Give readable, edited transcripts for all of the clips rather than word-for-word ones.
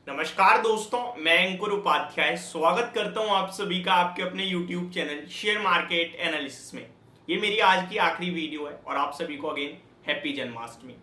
नमस्कार दोस्तों, मैं अंकुर उपाध्याय स्वागत करता हूं आप सभी का आपके अपने YouTube channel share market analysis में। ये मेरी आज की आखिरी वीडियो है और आप सभी को अगेन हैप्पी जन्माष्टमी।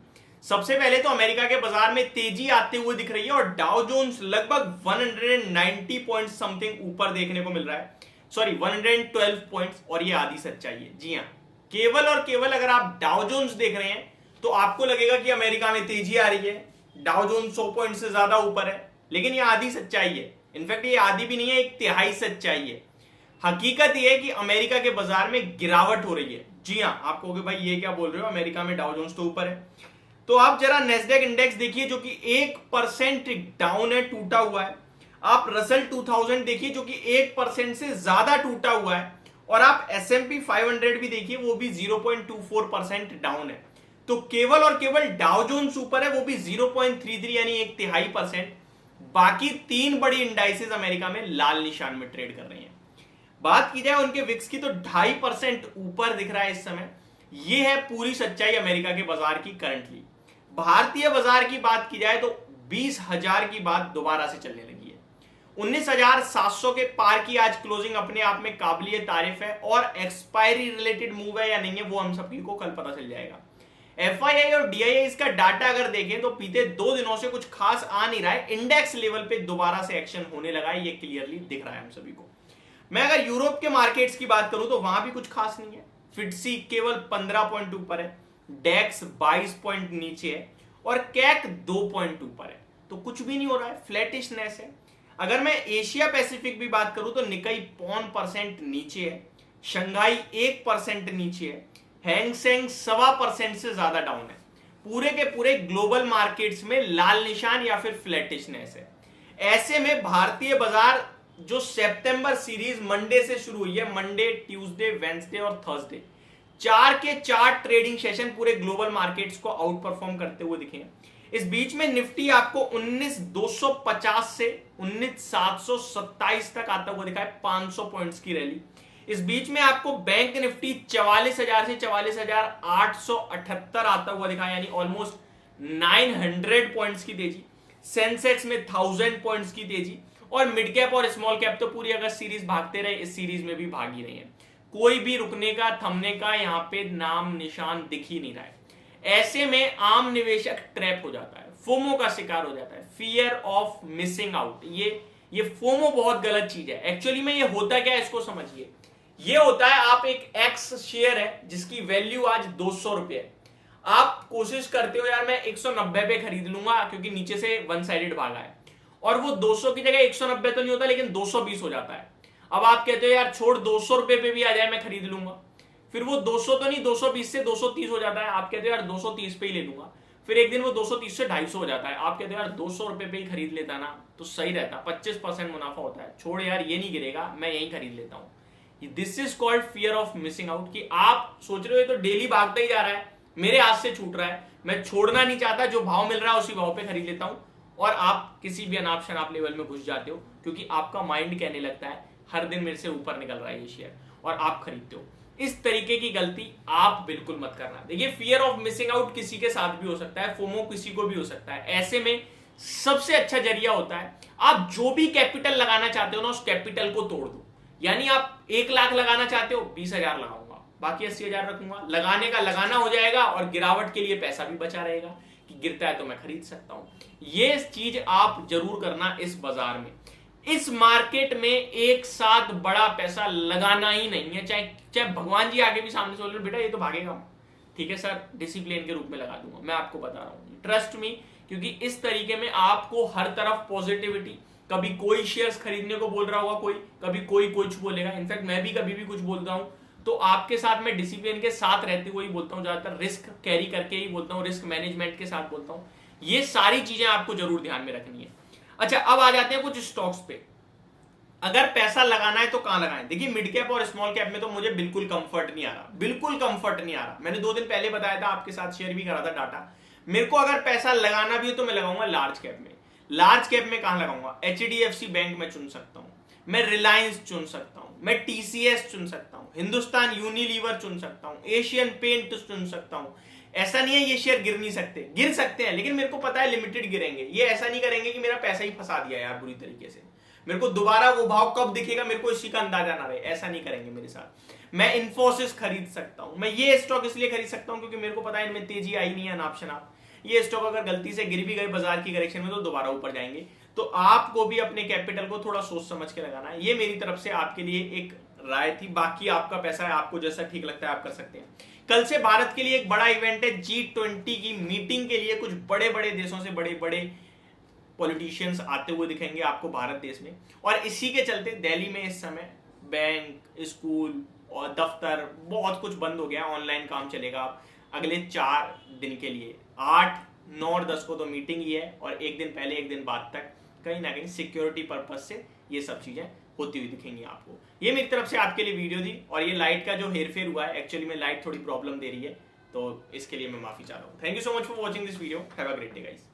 सबसे पहले तो अमेरिका के बाजार में तेजी आते हुए दिख रही है और डाउ जोन्स लगभग 190 पॉइंट समथिंग ऊपर देखने को मिल रहा है, सॉरी 112 पॉइंट्स, और ये आधी सच्चाई है। जी हाँ, केवल और केवल अगर आप डाउ जोन्स देख रहे हैं तो आपको लगेगा कि अमेरिका में तेजी आ रही है, डाउ जोन्स 100 पॉइंट से ज्यादा ऊपर है, लेकिन ये आधी सच्चाई है। इनफैक्ट ये आधी भी नहीं है, एक तिहाई सच्चाई है। हकीकत ये है कि अमेरिका के बाजार में गिरावट हो रही है। जी हाँ, आप कहोगे भाई ये क्या बोल रहे हो, अमेरिका में डाउ जोन्स तो ऊपर है। तो आप जरा नेस्डेक इंडेक्स देखिए जो कि 1% डाउन है, टूटा हुआ है। आप रसल 2000 देखिए जो कि 1% से ज्यादा टूटा हुआ है। और आप S&P 500 भी देखिए, वो भी 0.24% डाउन है। तो केवल और केवल डाउ जोन्स ऊपर है, वो भी 0.33 यानी एक तिहाई परसेंट। बाकी तीन बड़ी इंडाइसेस अमेरिका में लाल निशान में ट्रेड कर रही हैं। बात की जाए उनके विक्स की तो 2.5% ऊपर दिख रहा है इस समय। यह है पूरी सच्चाई अमेरिका के बाजार की करंटली। भारतीय बाजार की बात की जाए तो 20,000 की बात दोबारा से चलने लगी है। 19,700 के पार की आज क्लोजिंग अपने आप में काबिलियत तारीफ है, और एक्सपायरी रिलेटेड मूव है या नहीं है वो हम सभी को कल पता चल जाएगा। FII और DII का डाटा अगर देखें तो बीते 2 दिनों से कुछ खास आ नहीं रहा है। इंडेक्स लेवल पे दोबारा से एक्शन होने लगा है, ये क्लियरली दिख रहा है हम सभी को। मैं अगर यूरोप के मार्केट्स की बात करूं तो वहां भी कुछ खास नहीं है। फिटसी केवल 15 पॉइंट ऊपर है, डेक्स 22 पॉइंट नीचे है, और कैक 2 पॉइंट ऊपर है। तो कुछ भी नहीं हो रहा है, फ्लैटिशनेस है। अगर मैं एशिया पैसिफिक भी बात करूं तो निकाई 0.5% नीचे है, शंघाई 1% नीचे है, हैंगसेंग 1.25% से ज्यादा डाउन है। पूरे के पूरे ग्लोबल मार्केट्स में लाल निशान या फिर फ्लैटिशनेस है। ऐसे में भारतीय बाजार जो सितंबर सीरीज मंडे से शुरू हुई है, मंडे, ट्यूसडे, वेंसडे और थर्सडे, 4 के 4 ट्रेडिंग सेशन पूरे ग्लोबल मार्केट्स को आउट परफॉर्म करते हुए दिखे। इस बीच में निफ्टी आपको 19,250 से 19,727 तक आता हुआ दिखा है, 500 पॉइंट्स की रैली। इस बीच में आपको बैंक निफ्टी 44,000 से 44,878 आता हुआ दिखा, यानी ऑलमोस्ट 900 पॉइंट्स की तेजी। सेंसेक्स में 1000 पॉइंट्स की तेजी, और मिड कैप और स्मॉल कैप तो पूरी अगर सीरीज भागते रहे, इस सीरीज में भी भाग ही रही है। कोई भी रुकने का, थमने का यहाँ पे नाम निशान दिख ही नहीं रहा है। ऐसे में आम निवेशक ट्रैप हो जाता है, फोमो का शिकार हो जाता है, फियर ऑफ मिसिंग आउट। ये फोमो बहुत गलत चीज है। एक्चुअली में ये होता क्या है, इसको समझिए। ये होता है, आप एक एक्स शेयर है जिसकी वैल्यू आज 200 रुपए है। आप कोशिश करते हो यार मैं 190 पे खरीद लूंगा क्योंकि नीचे से वन साइडेड भागा है, और वो 200 की जगह 190 तो नहीं होता लेकिन 220 हो जाता है। अब आप कहते हो यार छोड़ 200 रुपए पे भी आ जाए मैं खरीद लूंगा, फिर वो 200 तो नहीं 220 से 230 हो जाता है। आप कहते हो यार 230 पे ही ले लूंगा, फिर एक दिन वो 230 से 250 हो जाता है। आप कहते हो यार 200 रुपए पे ही खरीद लेता ना तो सही रहता, 25% मुनाफा होता है, छोड़ यार ये नहीं गिरेगा, मैं यही खरीद लेता हूं। This is called fear of missing out, कि आप सोच रहे हो तो डेली भागता ही जा रहा है, मेरे हाथ से छूट रहा है, मैं छोड़ना नहीं चाहता, जो भाव मिल रहा है उसी भाव पे खरीद लेता हूं। और आप किसी भी अनाप शनाप लेवल में घुस जाते हो क्योंकि आपका माइंड कहने लगता है हर दिन मेरे से ऊपर निकल रहा है ये शेयर, और आप खरीदते हो। इस तरीके की गलती आप बिल्कुल मत करना। देखिए, फियर ऑफ मिसिंग आउट किसी के साथ भी हो सकता है, फोमो किसी को भी हो सकता है। ऐसे में सबसे अच्छा जरिया होता है, आप जो भी कैपिटल लगाना चाहते हो ना, उस कैपिटल को तोड़ दो। यानी आप 1 लाख लगाना चाहते हो, 20,000 लगाऊंगा, बाकी 80,000 रखूंगा। लगाने का लगाना हो जाएगा और गिरावट के लिए पैसा भी बचा रहेगा कि गिरता है तो मैं खरीद सकता हूं। ये चीज आप जरूर करना इस बाजार में। इस मार्केट में एक साथ बड़ा पैसा लगाना ही नहीं है, चाहे भगवान जी आगे भी सामने से बोल रहे बेटा ये तो भागेगा, ठीक है सर, डिसिप्लिन के रूप में लगा दूंगा, मैं आपको बता रहा हूं, ट्रस्ट मी। क्योंकि इस तरीके में आपको हर तरफ पॉजिटिविटी, कभी कोई शेयर्स खरीदने को बोल रहा होगा, कभी कोई कुछ बोलेगा। इनफैक्ट मैं भी कभी भी कुछ बोलता हूं तो आपके साथ मैं डिसिप्लिन के साथ रहते हुए ही बोलता हूं, ज्यादातर रिस्क कैरी करके ही बोलता हूं, रिस्क मैनेजमेंट के साथ बोलता हूं। ये सारी चीजें आपको जरूर ध्यान में रखनी है। अच्छा, अब आ जाते हैं कुछ स्टॉक्स पे। अगर पैसा लगाना है तो कहां लगाएं? देखिए, मिड कैप और स्मॉल कैप में तो मुझे बिल्कुल कंफर्ट नहीं आ रहा, बिल्कुल कंफर्ट नहीं आ रहा। मैंने 2 दिन पहले बताया था, आपके साथ शेयर भी करा था डाटा। मेरे को अगर पैसा लगाना भी हो तो मैं लगाऊंगा लार्ज कैप में। लार्ज कैप में कहां लगाऊंगा? HDFC बैंक में चुन सकता हूं, मैं रिलायंस चुन सकता हूं, मैं TCS चुन सकता हूं, हिंदुस्तान यूनिलीवर चुन सकता हूं, एशियन पेंट चुन सकता हूं, ऐसा नहीं है ये शेयर गिर नहीं सकते, गिर सकते हैं, लेकिन मेरे को पता है लिमिटेड गिरेंगे। ये ऐसा नहीं करेंगे कि मेरा पैसा ही फंसा दिया यार बुरी तरीके से, मेरे को दोबारा वो भाव कब दिखेगा मेरे को इसी का अंदाजा ना रहे, ऐसा नहीं करेंगे मेरे साथ। मैं इन्फोसिस खरीद सकता हूं, मैं ये स्टॉक इसलिए खरीद सकता हूं क्योंकि मेरे को पता है इनमें तेजी आई नहीं है ऑप्शन आप। ये स्टॉक अगर गलती से गिर भी गए बाजार की करेक्शन में तो दोबारा ऊपर जाएंगे। तो आपको भी अपने कैपिटल को थोड़ा सोच समझ के लगाना है। ये मेरी तरफ से आपके लिए एक राय थी, बाकी आपका पैसा है, आपको जैसा ठीक लगता है आप कर सकते हैं। कल से भारत के लिए एक बड़ा इवेंट है, G20 की मीटिंग के लिए कुछ बड़े बड़े देशों से बड़े बड़े पॉलिटिशियंस आते हुए दिखेंगे आपको भारत देश में। और इसी के चलते दिल्ली में इस समय बैंक, स्कूल और दफ्तर बहुत कुछ बंद हो गया, ऑनलाइन काम चलेगा अगले 4 दिन के लिए। 8, 9 और 10 को तो मीटिंग ही है, और एक दिन पहले एक दिन बाद तक कहीं ना कहीं सिक्योरिटी पर्पज से ये सब चीजें होती हुई दिखेंगी आपको। ये मेरी तरफ से आपके लिए वीडियो थी। और ये लाइट का जो हेरफेर हुआ है, एक्चुअली में लाइट थोड़ी प्रॉब्लम दे रही है, तो इसके लिए मैं माफी चाह रहा हूँ। Thank you so much for watching this video. Have a great day guys.